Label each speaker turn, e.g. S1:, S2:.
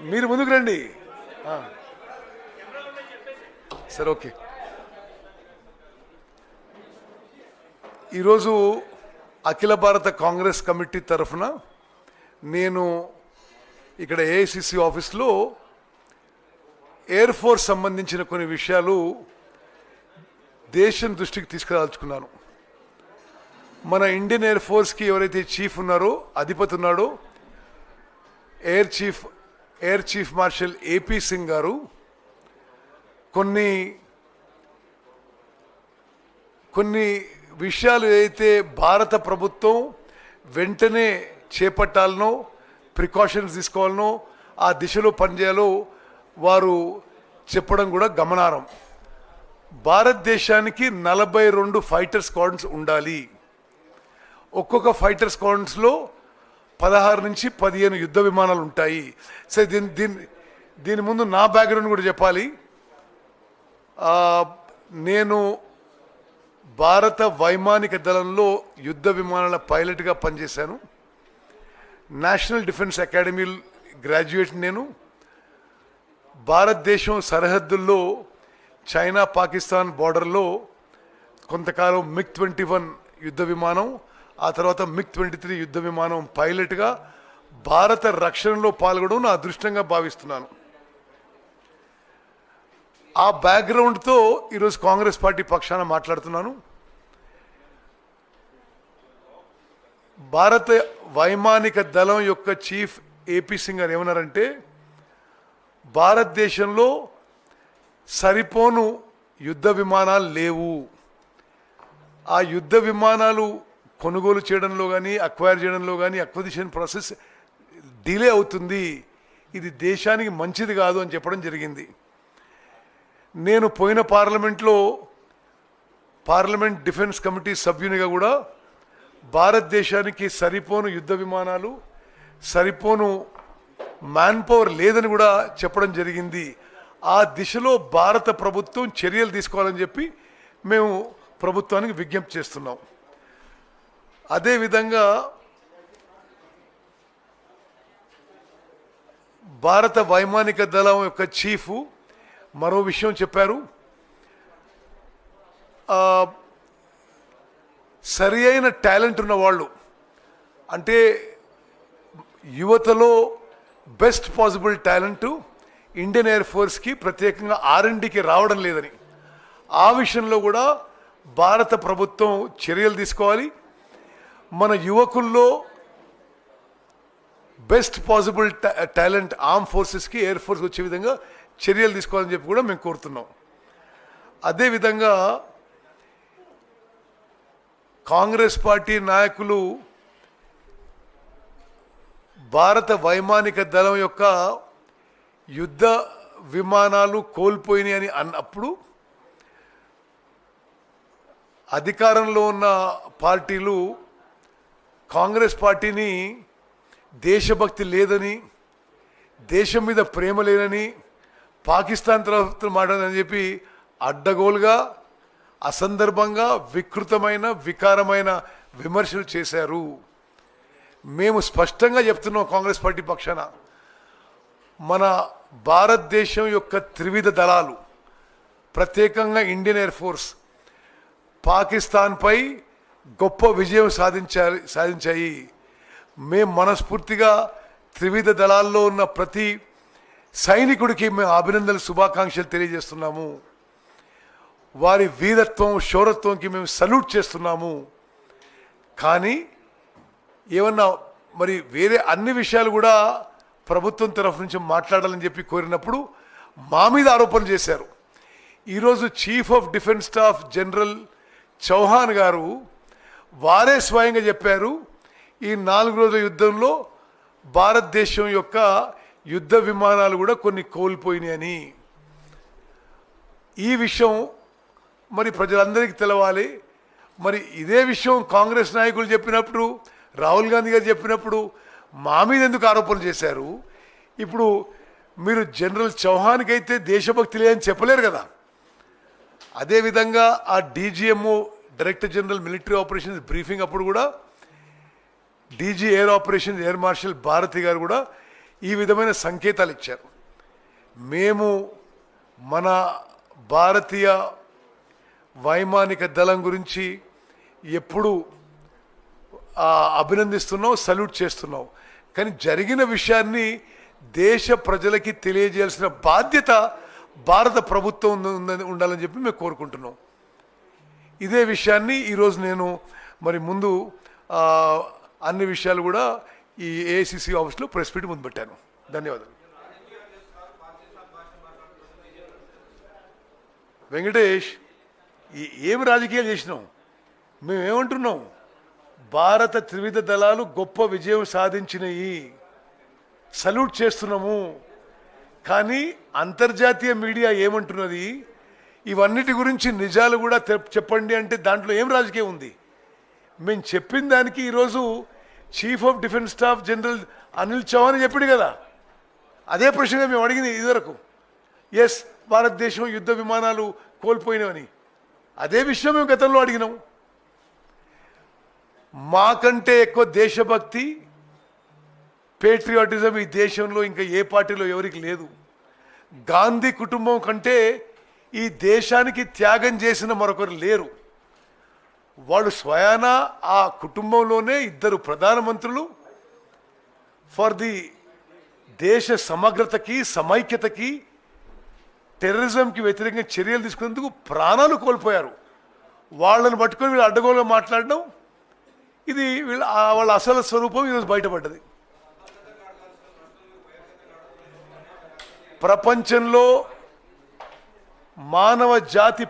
S1: మీరు ముందుకు రండి. సరే, ఓకే. ఈరోజు అఖిల భారత కాంగ్రెస్ కమిటీ తరఫున నేను ఇక్కడ ఏఐసిసి ఆఫీస్లో ఎయిర్ ఫోర్స్ సంబంధించిన కొన్ని విషయాలు దేశం దృష్టికి తీసుకురాల్చుకున్నాను. మన ఇండియన్ ఎయిర్ ఫోర్స్కి ఎవరైతే చీఫ్ ఉన్నారో, అధిపతి ఉన్నాడో, air chief marshal AP Singh గారు కొన్ని విషయాలు ఏదైతే భారత ప్రభుత్వం వెంటనే చేపట్టాలనో, ప్రికాషన్స్ తీసుకోవాలనో, ఆ దిశలో పనిచేయాలో వారు చెప్పడం కూడా గమనార్హం. భారతదేశానికి 42 ఫైటర్ స్క్వాడ్రన్స్ ఉండాలి. ఒక్కొక్క ఫైటర్ స్క్వాడ్రన్స్లో 16 నుంచి 15 యుద్ధ విమానాలు ఉంటాయి. సరే, దీని ముందు నా బ్యాక్గ్రౌండ్ కూడా చెప్పాలి. నేను భారత వైమానిక దళంలో యుద్ధ విమానాల పైలట్గా పనిచేశాను. National defence academy graduate. నేను భారతదేశం సరిహద్దుల్లో చైనా పాకిస్తాన్ బార్డర్లో కొంతకాలం MiG-21 యుద్ధ విమానం, ఆ తర్వాత MiG-23 యుద్ధ విమానం పైలట్గా భారత రక్షణలో పాల్గొనడం నా అదృష్టంగా భావిస్తున్నాను. ఆ బ్యాక్గ్రౌండ్తో ఈరోజు కాంగ్రెస్ పార్టీ పక్షాన మాట్లాడుతున్నాను. భారత వైమానిక దళం యొక్క చీఫ్ ఏపీ సింగ్ గారు ఏమన్నారంటే, భారతదేశంలో సరిపోను యుద్ధ విమానాలు లేవు. ఆ యుద్ధ విమానాలు కొనుగోలు చేయడంలో కానీ, అక్వైర్ చేయడంలో కానీ, అక్విజిషన్ ప్రాసెస్ డిలే అవుతుంది. ఇది దేశానికి మంచిది కాదు అని చెప్పడం జరిగింది. నేను పోయిన పార్లమెంట్ డిఫెన్స్ కమిటీ సభ్యునిగా కూడా భారతదేశానికి సరిపోను యుద్ధ విమానాలు, సరిపోను మ్యాన్ పవర్ లేదని కూడా చెప్పడం జరిగింది. ఆ దిశలో భారత ప్రభుత్వం చర్యలు తీసుకోవాలని చెప్పి మేము ప్రభుత్వానికి విజ్ఞప్తి చేస్తున్నాం. అదేవిధంగా భారత వైమానిక దళం యొక్క చీఫ్ మరో విషయం చెప్పారు. సరి అయిన టాలెంట్ ఉన్న వాళ్ళు, అంటే యువతలో best possible talent Indian Air ఫోర్స్కి ప్రత్యేకంగా R&Dకి రావడం లేదని, ఆ విషయంలో కూడా భారత ప్రభుత్వం చర్యలు తీసుకోవాలి. మన యువకుల్లో బెస్ట్ పాసిబుల్ టాలెంట్ ఆర్మ్ ఫోర్సెస్కి, ఎయిర్ ఫోర్స్కి వచ్చే విధంగా చర్యలు తీసుకోవాలని చెప్పి కూడా మేము కోరుతున్నాం. అదేవిధంగా కాంగ్రెస్ పార్టీ నాయకులు భారత వైమానిక దళం యొక్క యుద్ధ విమానాలు కోల్పోయినాయి అని అన్నప్పుడు, అధికారంలో ఉన్న పార్టీలు కాంగ్రెస్ పార్టీని దేశభక్తి లేదని, దేశం మీద ప్రేమ లేదని, పాకిస్తాన్ తరఫున మాట్లాడదని చెప్పి అడ్డగోలుగా, అసందర్భంగా, వికృతమైన, వికారమైన విమర్శలు చేశారు. మేము స్పష్టంగా చెప్తున్నాం కాంగ్రెస్ పార్టీ పక్షాన, మన భారతదేశం యొక్క త్రివిధ దళాలు, ప్రత్యేకంగా ఇండియన్ ఎయిర్ ఫోర్స్ పాకిస్తాన్పై గొప్ప విజయం సాధించాయి. మేము మనస్ఫూర్తిగా త్రివిధ దళాల్లో ఉన్న ప్రతి సైనికుడికి మేము అభినందనలు, శుభాకాంక్షలు తెలియజేస్తున్నాము. వారి వీరత్వం, శౌరత్వంకి మేము సల్యూట్ చేస్తున్నాము. కానీ ఏమన్నా మరి వేరే అన్ని విషయాలు కూడా ప్రభుత్వం తరఫు నుంచి మాట్లాడాలని చెప్పి కోరినప్పుడు మా మీద ఆరోపణలు చేశారు. ఈరోజు chief of defence staff general Chauhan గారు వారే స్వయంగా చెప్పారు, ఈ 4 రోజుల యుద్ధంలో భారతదేశం యొక్క యుద్ధ విమానాలు కూడా కొన్ని కోల్పోయినాయని. ఈ విషయం మరి ప్రజలందరికీ తెలవాలి. మరి ఇదే విషయం కాంగ్రెస్ నాయకులు చెప్పినప్పుడు, రాహుల్ గాంధీ గారు చెప్పినప్పుడు మా మీద ఎందుకు ఆరోపణలు చేశారు? ఇప్పుడు మీరు జనరల్ చౌహాన్కి అయితే దేశభక్తి లేదని చెప్పలేరు కదా. అదేవిధంగా ఆ DGMO, director general military operations briefing అప్పుడు కూడా DG air operations air marshal Bharti గారు కూడా ఈ విధమైన సంకేతాలు ఇచ్చారు. మేము మన భారతీయ వైమానిక దళం గురించి ఎప్పుడు అభినందిస్తున్నాం, సల్యూట్ చేస్తున్నాం. కానీ జరిగిన విషయాన్ని దేశ ప్రజలకి తెలియజేయాల్సిన బాధ్యత భారత ప్రభుత్వం ఉండాలని చెప్పి మేము కోరుకుంటున్నాం. ఇదే విషయాన్ని ఈరోజు నేను మరి ముందు అన్ని విషయాలు కూడా ఈ ఏఐసిసి ఆఫీస్లో ప్రెస్ మీట్ ముందు పెట్టాను. ధన్యవాదాలు. వెంకటేష్, ఏమి రాజకీయాలు చేసినాం? మేమేమంటున్నాం? భారత త్రివిధ దళాలు గొప్ప విజయం సాధించినవి, సల్యూట్ చేస్తున్నాము. కానీ అంతర్జాతీయ మీడియా ఏమంటున్నది? ఇవన్నిటి గురించి నిజాలు కూడా చెప్పండి అంటే దాంట్లో ఏం రాజకీయం ఉంది? మేము చెప్పిన దానికి ఈరోజు chief of defence staff general Anil Chauhan చెప్పాడు కదా, అదే ప్రశ్నగా మేము అడిగింది ఇదివరకు. ఎస్, భారతదేశం యుద్ధ విమానాలు కోల్పోయినవని అదే విషయం మేము గతంలో అడిగినాం. మాకంటే ఎక్కువ దేశభక్తి, పేట్రియాటిజం ఈ దేశంలో ఇంకా ఏ పార్టీలో ఎవరికి లేదు. గాంధీ కుటుంబం కంటే ఈ దేశానికి త్యాగం చేసిన మరొకరు లేరు. వాళ్ళు స్వయాన ఆ కుటుంబంలోనే 2 ప్రధానమంత్రులు ఫర్ ది దేశ సమగ్రతకి, సమైక్యతకి, టెర్రరిజంకి వ్యతిరేకంగా చర్యలు తీసుకునేందుకు ప్రాణాలు కోల్పోయారు. వాళ్ళని పట్టుకొని వీళ్ళు అడ్డగోలుగా మాట్లాడడం, ఇది వాళ్ళ అసలు స్వరూపం ఈరోజు బయటపడ్డది. ప్రపంచంలో మానవ జాతి